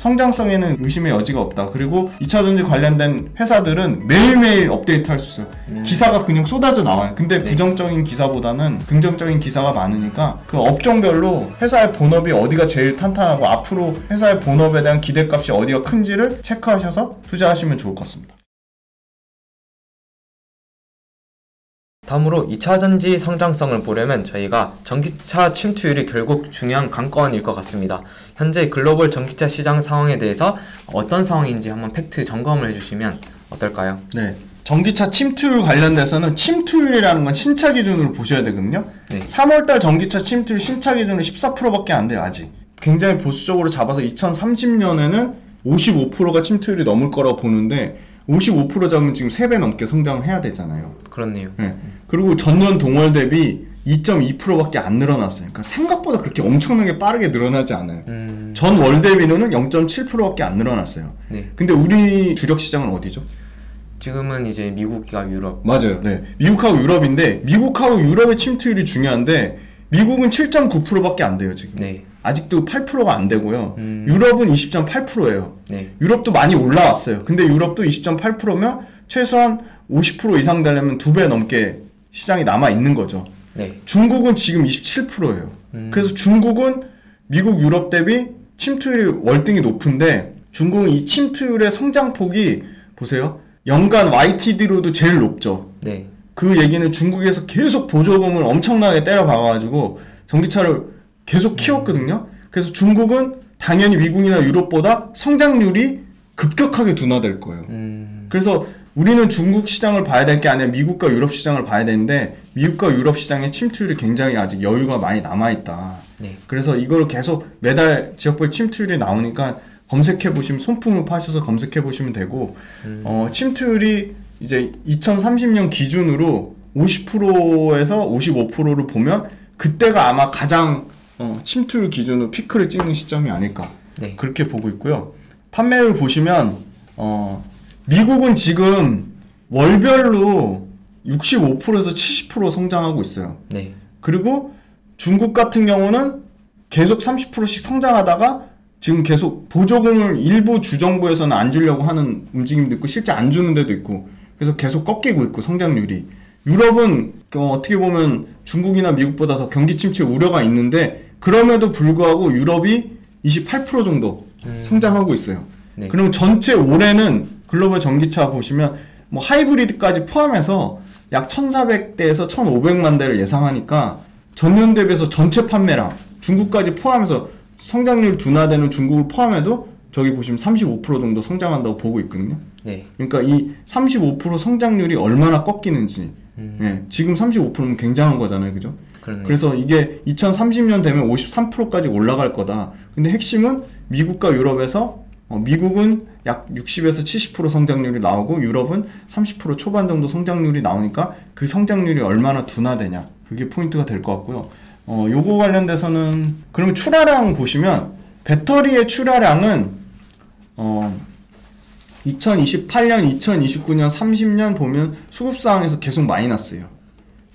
성장성에는 의심의 여지가 없다. 그리고 2차전지 관련된 회사들은 매일매일 업데이트 할 수 있어요. 기사가 그냥 쏟아져 나와요. 근데 부정적인 기사보다는 긍정적인 기사가 많으니까 그 업종별로 회사의 본업이 어디가 제일 탄탄하고 앞으로 회사의 본업에 대한 기대값이 어디가 큰지를 체크하셔서 투자하시면 좋을 것 같습니다. 다음으로 2차전지 성장성을 보려면 저희가 전기차 침투율이 결국 중요한 관건일 것 같습니다. 현재 글로벌 전기차 시장 상황에 대해서 어떤 상황인지 한번 팩트 점검을 해주시면 어떨까요? 네, 전기차 침투율 관련돼서는 침투율이라는 건 신차 기준으로 보셔야 되거든요. 3월달 전기차 침투율 신차 기준으로 14%밖에 안 돼요. 아직 굉장히 보수적으로 잡아서 2030년에는 55%가 침투율이 넘을 거라고 보는데 55% 잡으면 지금 3배 넘게 성장을 해야 되잖아요. 그렇네요. 네. 그리고 전년 동월 대비 2.2%밖에 안 늘어났어요. 그러니까 생각보다 그렇게 엄청나게 빠르게 늘어나지 않아요. 전월 대비는 0.7%밖에 안 늘어났어요. 근데 우리 주력 시장은 어디죠? 지금은 이제 미국과 유럽. 맞아요. 네. 미국하고 유럽인데 미국하고 유럽의 침투율이 중요한데 미국은 7.9%밖에 안 돼요, 지금. 아직도 8%가 안 되고요. 유럽은 20.8%예요. 유럽도 많이 올라왔어요. 근데 유럽도 20.8%면 최소한 50% 이상 되려면 2배 넘게 시장이 남아 있는 거죠. 중국은 지금 27%예요. 그래서 중국은 미국, 유럽 대비 침투율이 월등히 높은데 중국은 이 침투율의 성장폭이 보세요. 연간 YTD로도 제일 높죠. 그 얘기는 중국에서 계속 보조금을 엄청나게 때려 박아가지고 전기차를 계속 키웠거든요. 그래서 중국은 당연히 미국이나 유럽보다 성장률이 급격하게 둔화될 거예요. 그래서 우리는 중국 시장을 봐야 될 게 아니라 미국과 유럽 시장을 봐야 되는데 미국과 유럽 시장의 침투율이 굉장히 아직 여유가 많이 남아있다. 그래서 이걸 계속 매달 지역별 침투율이 나오니까 검색해보시면 손품을 파셔서 검색해보시면 되고 침투율이 이제 2030년 기준으로 50%에서 55%를 보면 그때가 아마 가장 침투율 기준으로 피크를 찍는 시점이 아닐까 그렇게 보고 있고요. 판매율 보시면 미국은 지금 월별로 65%에서 70% 성장하고 있어요. 그리고 중국 같은 경우는 계속 30%씩 성장하다가 지금 계속 보조금을 일부 주정부에서는 안 주려고 하는 움직임도 있고 실제 안 주는 데도 있고 그래서 계속 꺾이고 있고 성장률이. 유럽은 어떻게 보면 중국이나 미국보다 더 경기 침체 우려가 있는데 그럼에도 불구하고 유럽이 28% 정도 성장하고 있어요. 그러면 전체 올해는 글로벌 전기차 보시면 뭐 하이브리드까지 포함해서 약 1400대에서 1500만 대를 예상하니까 전년 대비해서 전체 판매량 중국까지 포함해서 성장률 둔화되는 중국을 포함해도 저기 보시면 35% 정도 성장한다고 보고 있거든요. 그러니까 이 35% 성장률이 얼마나 꺾이는지 지금 35%면 굉장한 거잖아요. 그죠? 그래서 이게 2030년 되면 53%까지 올라갈 거다. 근데 핵심은 미국과 유럽에서 미국은 약 60에서 70% 성장률이 나오고 유럽은 30% 초반 정도 성장률이 나오니까 그 성장률이 얼마나 둔화되냐 그게 포인트가 될 것 같고요. 요거 관련돼서는 그러면 출하량 보시면 배터리의 출하량은 2028년, 2029년, 30년 보면 수급상황에서 계속 마이너스예요.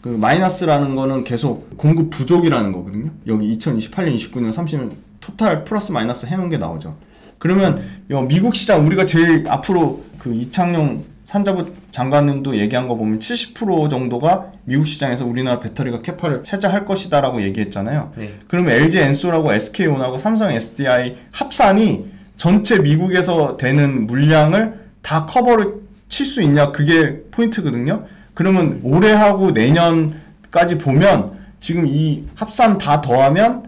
그 마이너스라는 거는 계속 공급 부족이라는 거거든요. 여기 2028년, 29년, 30년 토탈 플러스 마이너스 해놓은 게 나오죠. 그러면 미국 시장 우리가 제일 앞으로 그 이창용 산자부 장관님도 얘기한 거 보면 70% 정도가 미국 시장에서 우리나라 배터리가 캐파를 차지할 것이다 라고 얘기했잖아요. 그러면 LG 엔솔하고 SK온하고 삼성 SDI 합산이 전체 미국에서 되는 물량을 다 커버를 칠 수 있냐 그게 포인트거든요. 그러면 올해하고 내년까지 보면 지금 이 합산 다 더하면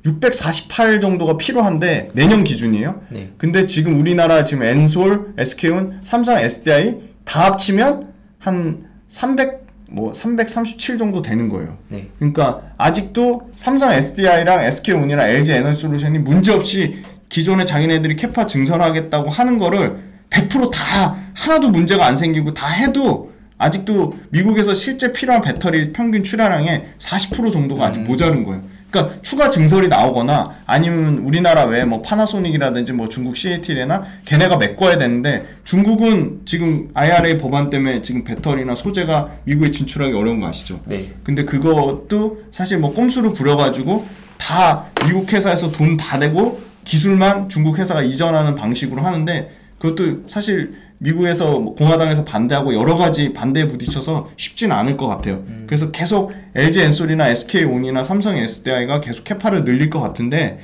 648 정도가 필요한데 내년 기준이에요. 근데 지금 우리나라 지금 엔솔, SK온, 삼성 SDI 다 합치면 한 337 정도 되는 거예요. 그러니까 아직도 삼성 SDI랑 SK온이랑 LG 에너지솔루션이 문제없이 기존에 자기네들이 캐파 증설하겠다고 하는 거를 100% 다 하나도 문제가 안 생기고 다 해도 아직도 미국에서 실제 필요한 배터리 평균 출하량의 40% 정도가 아직 모자른 거예요. 그러니까 추가 증설이 나오거나 아니면 우리나라 외에 뭐 파나소닉이라든지 뭐 중국 CATL이나 걔네가 메꿔야 되는데 중국은 지금 IRA 법안 때문에 지금 배터리나 소재가 미국에 진출하기 어려운 거 아시죠? 근데 그것도 사실 뭐 꼼수를 부려가지고 다 미국 회사에서 돈 다 내고 기술만 중국 회사가 이전하는 방식으로 하는데 그것도 사실 미국에서 공화당에서 반대하고 여러 가지 반대에 부딪혀서 쉽진 않을 것 같아요. 그래서 계속 LG 엔솔이나 SK온이나 삼성 SDI가 계속 캐파를 늘릴 것 같은데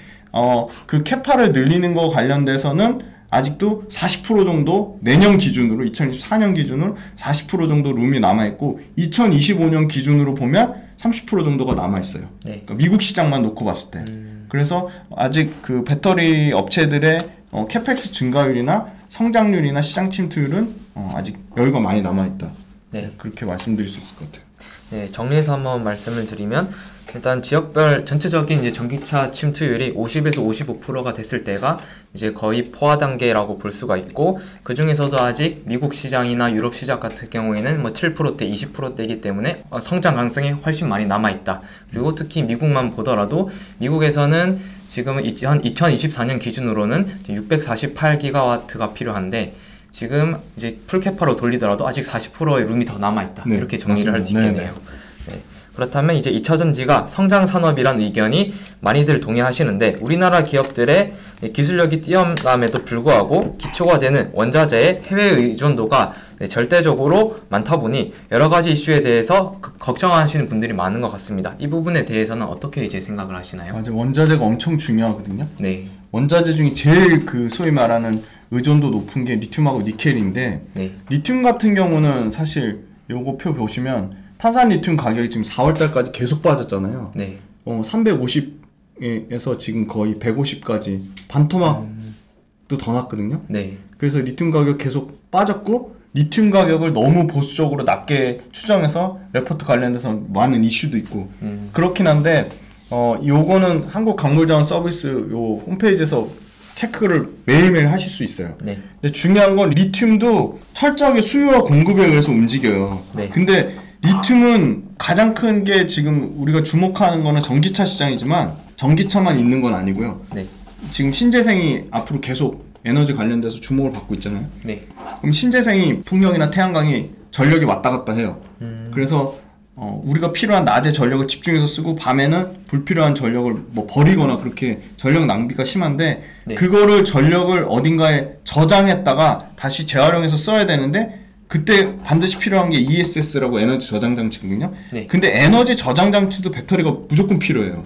그 캐파를 늘리는 거 관련돼서는 아직도 40% 정도 내년 기준으로 2024년 기준으로 40% 정도 룸이 남아있고 2025년 기준으로 보면 30% 정도가 남아있어요. 네. 그러니까 미국 시장만 놓고 봤을 때. 그래서 아직 그 배터리 업체들의 캐펙스 증가율이나 성장률이나 시장 침투율은 아직 여유가 많이 남아있다. 네. 그렇게 말씀드릴 수 있을 것 같아요. 네, 정리해서 한번 말씀을 드리면 일단 지역별 전체적인 이제 전기차 침투율이 50에서 55%가 됐을 때가 이제 거의 포화 단계라고 볼 수가 있고 그 중에서도 아직 미국 시장이나 유럽 시장 같은 경우에는 뭐 7%대, 20%대이기 때문에 성장 가능성이 훨씬 많이 남아 있다. 그리고 특히 미국만 보더라도 미국에서는 지금은 2024년 기준으로는 648기가와트가 필요한데 지금 이제 풀캐파로 돌리더라도 아직 40%의 룸이 더 남아있다. 네, 이렇게 정리를 할 수 있겠네요. 네. 그렇다면 이제 2차 전지가 성장 산업이란 의견이 많이들 동의하시는데 우리나라 기업들의 기술력이 뛰어남에도 불구하고 기초가 되는 원자재의 해외 의존도가 절대적으로 많다 보니 여러 가지 이슈에 대해서 걱정하시는 분들이 많은 것 같습니다. 이 부분에 대해서는 어떻게 이제 생각을 하시나요? 맞아요. 원자재가 엄청 중요하거든요. 네. 원자재 중에 제일 그 소위 말하는 의존도 높은 게 리튬하고 니켈인데 네. 리튬 같은 경우는 사실 요거 표 보시면 탄산 리튬 가격이 지금 4월달까지 계속 빠졌잖아요. 네. 350에서 지금 거의 150까지 반토막도 더 났거든요. 네. 그래서 리튬 가격 계속 빠졌고 리튬 가격을 너무 보수적으로 낮게 추정해서 레포트 관련돼서 많은 이슈도 있고 그렇긴 한데 요거는 한국광물자원서비스 요 홈페이지에서 체크를 매일매일 하실 수 있어요. 네. 근데 중요한 건 리튬도 철저하게 수요와 공급에 의해서 움직여요. 네. 근데 리튬은 가장 큰 게 지금 우리가 주목하는 거는 전기차 시장이지만 전기차만 있는 건 아니고요. 네. 지금 신재생이 앞으로 계속 에너지 관련돼서 주목을 받고 있잖아요. 네. 그럼 신재생이 풍력이나 태양광이 전력이 왔다 갔다 해요. 그래서 우리가 필요한 낮에 전력을 집중해서 쓰고 밤에는 불필요한 전력을 뭐 버리거나 그렇게 전력 낭비가 심한데 네. 그거를 전력을 어딘가에 저장했다가 다시 재활용해서 써야 되는데 그때 반드시 필요한 게 ESS라고 에너지 저장 장치거든요. 네. 근데 에너지 저장 장치도 배터리가 무조건 필요해요.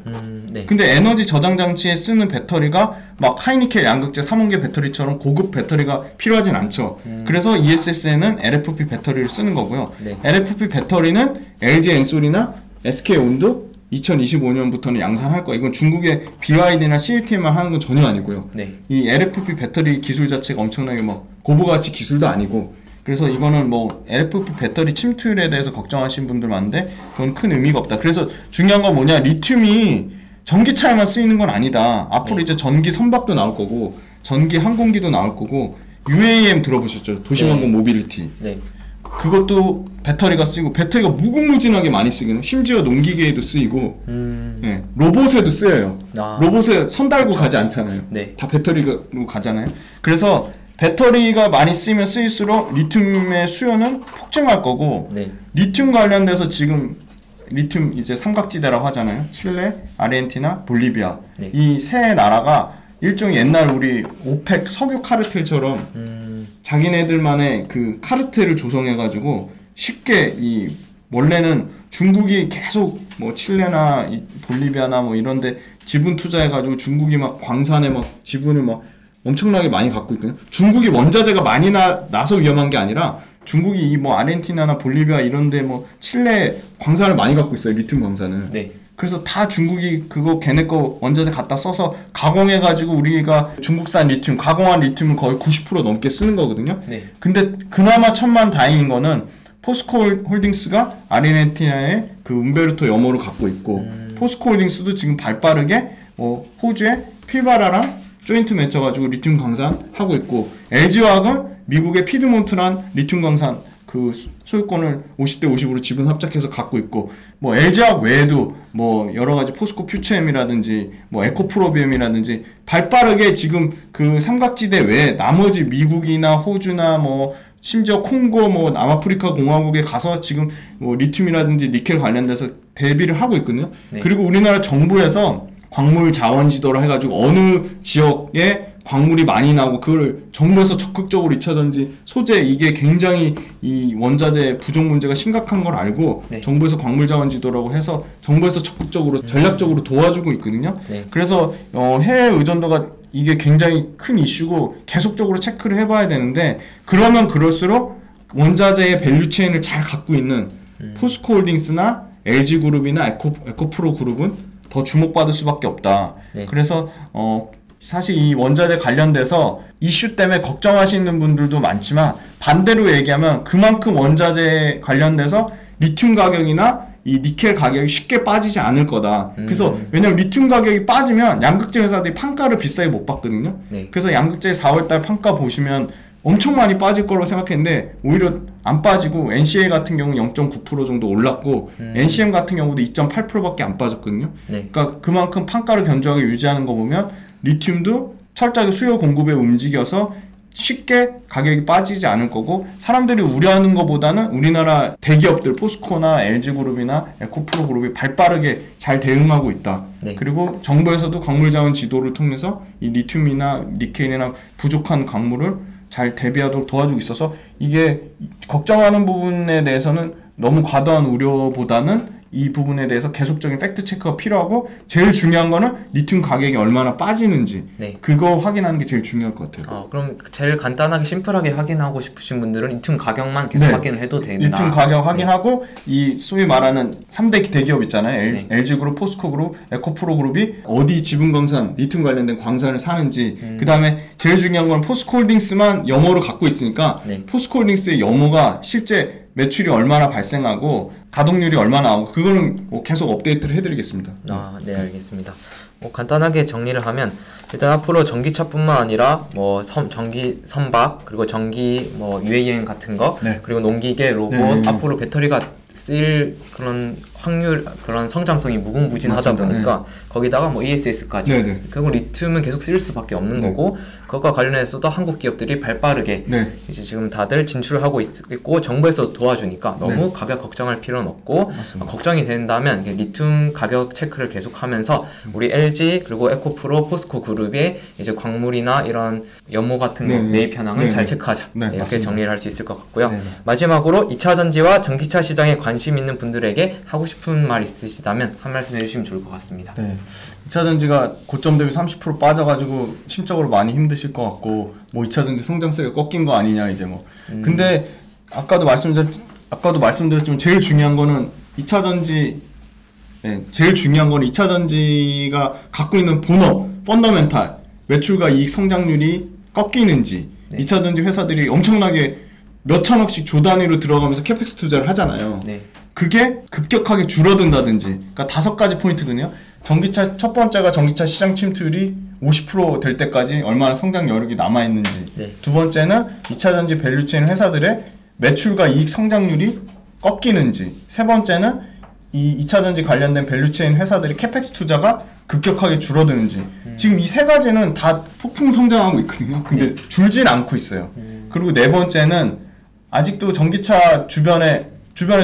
네. 근데 에너지 저장 장치에 쓰는 배터리가 막 하이니켈 양극재 3원계 배터리처럼 고급 배터리가 필요하진 않죠. 그래서 ESS에는 LFP 배터리를 쓰는 거고요. 네. LFP 배터리는 LG 엔솔이나 SK온도 2025년부터는 양산할 거예요. 이건 중국의 BYD나 CATL만 하는 건 전혀 아니고요. 네. 이 LFP 배터리 기술 자체가 엄청나게 막 고부가치 기술도 아니고 그래서 이거는 뭐 LFP 배터리 침투율에 대해서 걱정하시는 분들 많은데 그건 큰 의미가 없다. 그래서 중요한 건 뭐냐, 리튬이 전기차에만 쓰이는 건 아니다. 앞으로 네. 이제 전기 선박도 나올 거고 전기 항공기도 나올 거고 UAM 들어보셨죠? 도시항공 네. 모빌리티. 네. 그것도 배터리가 쓰이고 배터리가 무궁무진하게 많이 쓰기는 심지어 농기계에도 쓰이고 네. 로봇에도 쓰여요. 로봇에 선 달고 그렇죠. 가지 않잖아요. 네. 다 배터리로 가잖아요. 그래서 배터리가 많이 쓰이면 쓰일수록 리튬의 수요는 폭증할 거고 네. 리튬 관련돼서 지금 리튬 이제 삼각지대라고 하잖아요. 칠레, 아르헨티나, 볼리비아 네. 이 세 나라가 일종의 옛날 우리 오펙 석유 카르텔처럼 자기네들만의 그 카르텔을 조성해가지고 쉽게 이 원래는 중국이 계속 뭐 칠레나 볼리비아나 뭐 이런데 지분 투자해가지고 중국이 막 광산에 막 지분을 막 엄청나게 많이 갖고 있거든요. 중국이 원자재가 많이 나서 위험한 게 아니라 중국이 이 뭐 아르헨티나나 볼리비아 이런데 뭐 칠레 광산을 많이 갖고 있어요. 리튬 광산을. 네. 그래서 다 중국이 그거 걔네 거 원자재 갖다 써서 가공해가지고 우리가 중국산 리튬, 가공한 리튬을 거의 90% 넘게 쓰는 거거든요. 네. 근데 그나마 천만 다행인 거는 포스코 홀딩스가 아르헨티나의 그 움베르토 여모를 갖고 있고 포스코 홀딩스도 지금 발빠르게 뭐 호주의 필바라랑 조인트 맺혀가지고 리튬 광산 하고 있고 LG화학은 미국의 피드몬트란 리튬 광산 그 소유권을 50대 50으로 지분 합작해서 갖고 있고 뭐 LG화학 외에도 뭐 여러 가지 포스코 퓨처엠이라든지 뭐 에코프로비엠이라든지 발빠르게 지금 그 삼각지대 외에 나머지 미국이나 호주나 뭐 심지어 콩고 뭐 남아프리카 공화국에 가서 지금 뭐 리튬이라든지 니켈 관련돼서 대비를 하고 있거든요. 네. 그리고 우리나라 정부에서 광물 자원 지도를 해가지고 어느 지역에 광물이 많이 나오고 그걸 정부에서 적극적으로 2차전지 소재 이게 굉장히 이 원자재 부족 문제가 심각한 걸 알고 네. 정부에서 광물 자원 지도라고 해서 정부에서 적극적으로 전략적으로 도와주고 있거든요. 네. 그래서 해외 의존도가 이게 굉장히 큰 이슈고 계속적으로 체크를 해봐야 되는데 그러면 그럴수록 원자재의 밸류체인을 잘 갖고 있는 포스코홀딩스나 LG그룹이나 에코프로 그룹은 더 주목받을 수밖에 없다. 네. 그래서 사실 이 원자재 관련돼서 이슈 때문에 걱정하시는 분들도 많지만 반대로 얘기하면 그만큼 원자재 관련돼서 리튬 가격이나 이 니켈 가격이 쉽게 빠지지 않을 거다. 그래서 왜냐면 리튬 가격이 빠지면 양극재 회사들이 판가를 비싸게 못 받거든요. 네. 그래서 양극재 4월달 판가 보시면 엄청 많이 빠질 거라고 생각했는데 오히려 안 빠지고 NCA 같은 경우는 0.9% 정도 올랐고 NCM 같은 경우도 2.8%밖에 안 빠졌거든요. 네. 그러니까 그만큼 판가를 견조하게 유지하는 거 보면 리튬도 철저하게 수요 공급에 움직여서 쉽게 가격이 빠지지 않을 거고 사람들이 우려하는 것보다는 우리나라 대기업들 포스코나 LG그룹이나 에코프로 그룹이 발빠르게 잘 대응하고 있다. 네. 그리고 정부에서도 광물자원 지도를 통해서 이 리튬이나 니켈이나 부족한 광물을 잘 대비하도록 도와주고 있어서 이게 걱정하는 부분에 대해서는 너무 과도한 우려보다는 이 부분에 대해서 계속적인 팩트 체크가 필요하고 제일 중요한 거는 리튬 가격이 얼마나 빠지는지 네. 그거 확인하는 게 제일 중요할 것 같아요. 그럼 제일 간단하게 심플하게 확인하고 싶으신 분들은 리튬 가격만 계속 네. 확인을 해도 된다. 리튬 가격 확인하고 네. 이 소위 말하는 3대 대기업 있잖아요. 네. LG그룹, 포스코그룹, 에코프로 그룹이 어디 지분광산, 리튬 관련된 광산을 사는지 그 다음에 제일 중요한 건 포스코홀딩스만 염호를 갖고 있으니까 네. 포스코홀딩스의 염호가 실제 매출이 얼마나 발생하고 가동률이 얼마나 나오고 그거는 뭐 계속 업데이트를 해드리겠습니다. 네 알겠습니다. 간단하게 정리를 하면 일단 앞으로 전기차뿐만 아니라 뭐 전기 선박 그리고 전기 뭐 UAM 같은 거 네. 그리고 농기계 로봇 앞으로 배터리가 쓰일 그런 확률 그런 성장성이 무궁무진하다 맞습니다. 보니까 네. 거기다가 뭐 ESS까지 네네. 결국 리튬은 계속 쓰일 수밖에 없는 네. 거고 그것과 관련해서도 한국 기업들이 발빠르게 네. 이제 지금 다들 진출을 하고 있고 정부에서 도와주니까 너무 네. 가격 걱정할 필요는 없고 걱정이 된다면 리튬 가격 체크를 계속하면서 우리 LG 그리고 에코프로 포스코 그룹의 이제 광물이나 이런 연모 같은 거 매입 현황을 잘 체크하자 네, 이렇게 맞습니다. 정리를 할 수 있을 것 같고요. 네. 마지막으로 2차 전지와 전기차 시장에 관심 있는 분들에게 하고 싶은 말 있으시다면 한 말씀 해주시면 좋을 것 같습니다. 네. 2차 전지가 고점 대비 30% 빠져가지고 심적으로 많이 힘드실 것 같고 뭐 2차 전지 성장세가 꺾인 거 아니냐 이제 뭐 근데 아까도 말씀드렸지만 제일 중요한 거는 2차 전지 제일 중요한 거는 2차 전지가 갖고 있는 본업 펀더멘탈 매출과 이익 성장률이 꺾이는지 네. 2차 전지 회사들이 엄청나게 몇천억씩 조 단위로 들어가면서 캐펙스 투자를 하잖아요. 네. 그게 급격하게 줄어든다든지 그러니까 5가지 포인트거든요. 전기차 첫 번째가 전기차 시장 침투율이 50% 될 때까지 얼마나 성장 여력이 남아있는지 네. 두 번째는 2차 전지 밸류체인 회사들의 매출과 이익 성장률이 꺾이는지 세 번째는 이 2차 전지 관련된 밸류체인 회사들의 캐펙스 투자가 급격하게 줄어드는지 지금 이 세 가지는 다 폭풍 성장하고 있거든요. 근데 줄진 않고 있어요. 그리고 네 번째는 아직도 전기차 주변에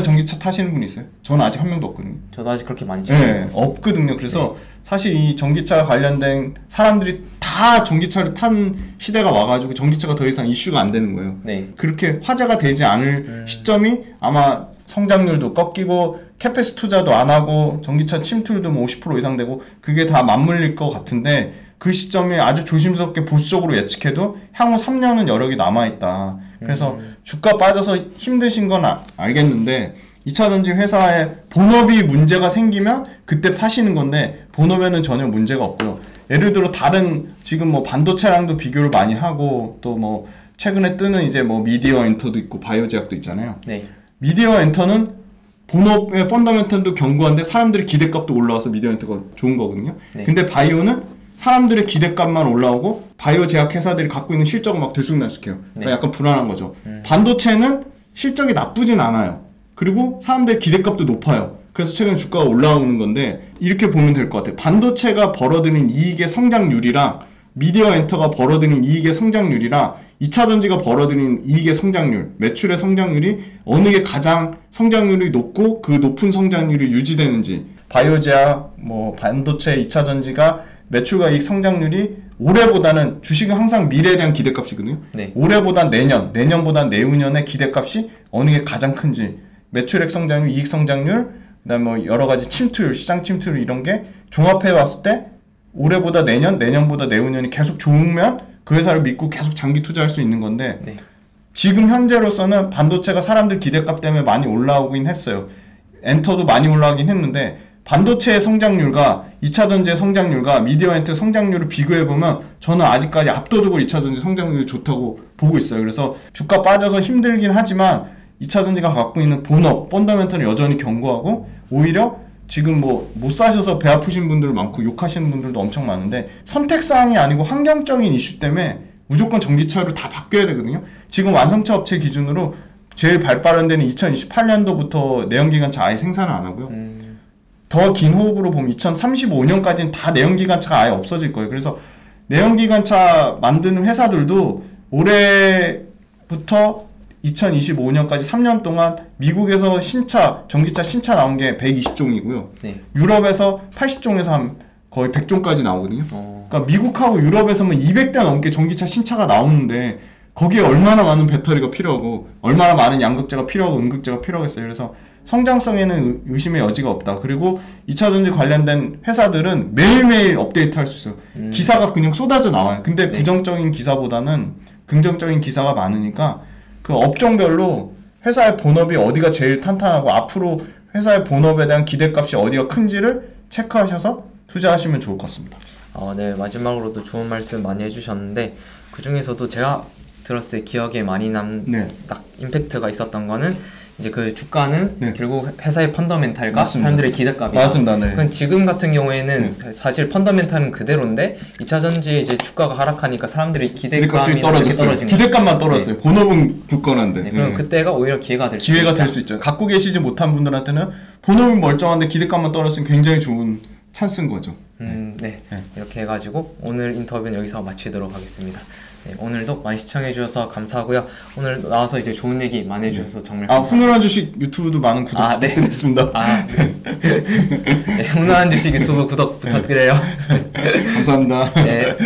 전기차 타시는 분 있어요? 저는 아직 한 명도 없거든요. 저도 아직 그렇게 많이 네, 없거든요. 그래서 네. 사실 이 전기차 관련된 사람들이 다 전기차를 탄 시대가 와가지고 전기차가 더 이상 이슈가 안 되는 거예요. 네. 그렇게 화제가 되지 않을 시점이 아마 성장률도 꺾이고 캐페스 투자도 안 하고 전기차 침투율도 뭐 50% 이상 되고 그게 다 맞물릴 것 같은데 그 시점에 아주 조심스럽게 보수적으로 예측해도 향후 3년은 여력이 남아있다. 그래서 주가 빠져서 힘드신 건 알겠는데 2차 전지 회사에 본업이 문제가 생기면 그때 파시는 건데 본업에는 전혀 문제가 없고요. 예를 들어 다른 지금 뭐 반도체랑도 비교를 많이 하고 또 뭐 최근에 뜨는 이제 뭐 미디어 엔터도 있고 바이오 제약도 있잖아요. 네. 미디어 엔터는 본업의 펀더멘털도 견고한데 사람들의 기대값도 올라와서 미디어 엔터가 좋은 거거든요. 네. 근데 바이오는 사람들의 기대값만 올라오고 바이오 제약 회사들이 갖고 있는 실적은 막 들쑥날쑥해요. 그러니까 네. 약간 불안한 거죠. 반도체는 실적이 나쁘진 않아요. 그리고 사람들의 기대값도 높아요. 그래서 최근 주가가 올라오는 건데 이렇게 보면 될 것 같아요. 반도체가 벌어들인 이익의 성장률이랑 미디어 엔터가 벌어들인 이익의 성장률이랑 2차 전지가 벌어들인 이익의 성장률, 매출의 성장률이 어느 게 가장 성장률이 높고 그 높은 성장률이 유지되는지 바이오제약, 뭐 반도체, 2차 전지가 매출과 이익 성장률이 올해보다는 주식은 항상 미래에 대한 기대값이거든요. 네. 올해보단 내년, 내년보단 내후년의 기대값이 어느 게 가장 큰지, 매출액 성장률, 이익 성장률, 그다음 뭐 여러 가지 침투율, 시장 침투율 이런 게 종합해 봤을 때 올해보다 내년, 내년보다 내후년이 계속 좋으면 그 회사를 믿고 계속 장기 투자할 수 있는 건데 네. 지금 현재로서는 반도체가 사람들 기대값 때문에 많이 올라오긴 했어요. 엔터도 많이 올라가긴 했는데 반도체의 성장률과 2차 전지의 성장률과 미디어 엔터 성장률을 비교해보면 저는 아직까지 압도적으로 2차 전지 성장률이 좋다고 보고 있어요. 그래서 주가 빠져서 힘들긴 하지만 2차 전지가 갖고 있는 본업, 펀더멘털은 여전히 견고하고 오히려 지금 뭐 못 사셔서 배 아프신 분들 많고 욕하시는 분들도 엄청 많은데 선택사항이 아니고 환경적인 이슈 때문에 무조건 전기차로 다 바뀌어야 되거든요. 지금 완성차 업체 기준으로 제일 발빠른 데는 2028년도부터 내연기관차 아예 생산을 안 하고요. 더 긴 호흡으로 보면 2035년까지는 다 내연기관차가 아예 없어질 거예요. 그래서 내연기관차 만드는 회사들도 올해부터 2025년까지 3년 동안 미국에서 신차, 전기차 신차 나온 게 120종이고요. 네. 유럽에서 80종에서 한 거의 100종까지 나오거든요. 그러니까 미국하고 유럽에서는 200대 넘게 전기차 신차가 나오는데 거기에 얼마나 많은 배터리가 필요하고 얼마나 많은 양극재가 필요하고 음극재가 필요하겠어요. 그래서 성장성에는 의심의 여지가 없다. 그리고 2차 전지 관련된 회사들은 매일매일 업데이트 할 수 있어요. 기사가 그냥 쏟아져 나와요. 근데 네. 부정적인 기사보다는 긍정적인 기사가 많으니까 그 업종별로 회사의 본업이 어디가 제일 탄탄하고 앞으로 회사의 본업에 대한 기대값이 어디가 큰지를 체크하셔서 투자하시면 좋을 것 같습니다. 네, 마지막으로도 좋은 말씀 많이 해주셨는데 그 중에서도 제가 들었을 때 기억에 많이 딱 임팩트가 있었던 거는 이제 그 주가는 네. 결국 회사의 펀더멘탈과 맞습니다. 사람들의 기대값이죠. 맞습니다. 네. 지금 같은 경우에는 네. 사실 펀더멘탈은 그대로인데 2차 전지에 이제 주가가 하락하니까 사람들의 기대값이 떨어졌어요. 기대값만 떨어졌어요. 네. 본업은 굳건한데. 네. 그럼 그때가 오히려 기회가 될 수 있죠. 갖고 계시지 못한 분들한테는 본업은 멀쩡한데 기대값만 떨어졌으면 굉장히 좋은 찬스인 거죠. 네. 네. 이렇게 해가지고 오늘 인터뷰는 여기서 마치도록 하겠습니다. 네, 오늘도 많이 시청해주셔서 감사하고요. 오늘 나와서 이제 좋은 얘기 많이 해주셔서 정말 감사합니다. 훈훈한 주식 유튜브도 많은 구독 부탁드리겠습니다. 네, 훈훈한 주식 유튜브 구독 부탁드려요. 감사합니다. 네.